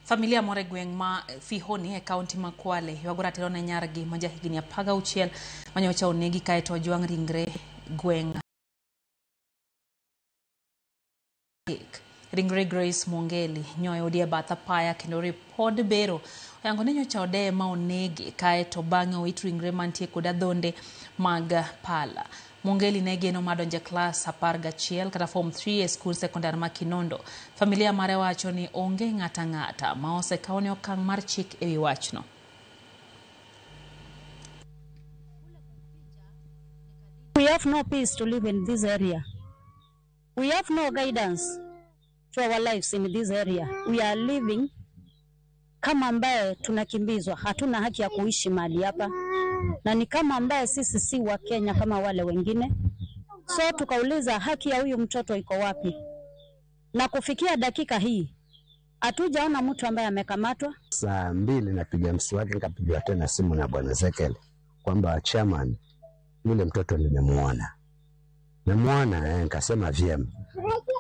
Familia more gweng ma Fihoni e kaunti ma Kwale wagora tero ne nyargi ma jahigini 16 manyocha onegi kaeto ojwang' ringre gweng. Ringre Grace Mongeli nyoyo odie batha paya kendo ripod bero yango ne nyocha ode ma onegi kaeto bang'e wit ringre mantie koda dhonde mag pala. Mongeli ne geno madonje klas 11 kata form 3 e skul sekondar ma Kinondo. Familia mare wacho ni onge ng'ata ma osekawo ne okang' mar chik e wi wachno. We have no peace to live in this area. We have no guidance to our lives in this area. We are living kama ambaye tunakimbizwa, hatuna haki ya kuishi mahali hapa. Na ni kama ambaye sisi si wa Kenya kama wale wengine. So tukauliza haki ya huyu mtoto iko wapi? Na kufikia dakika hii hatujaona mtu ambaye amekamatwa. Saa 2 napiga mswaki, nikapigiwa tena simu na bwana Ezekiel kwamba chairman, yule mtoto nimemuona. Nikasema vyema.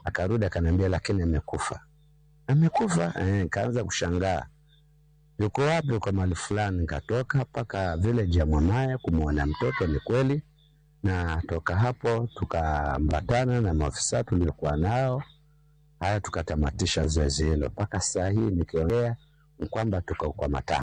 Akarudi akaniambia lakini amekufa. Amekufa? Kaanza kushangaa. Yuko wapi? Kwa mahali fulani. Nikatoka paka village ya Mwamaya kumuona mtoto, ni kweli. Na toka hapo tukaambatana na maafisa tuliokuwa nao. Haya tukatamatisha zoezi hilo. Paka saa hii nikiongea kwamba tuko kwa matanga.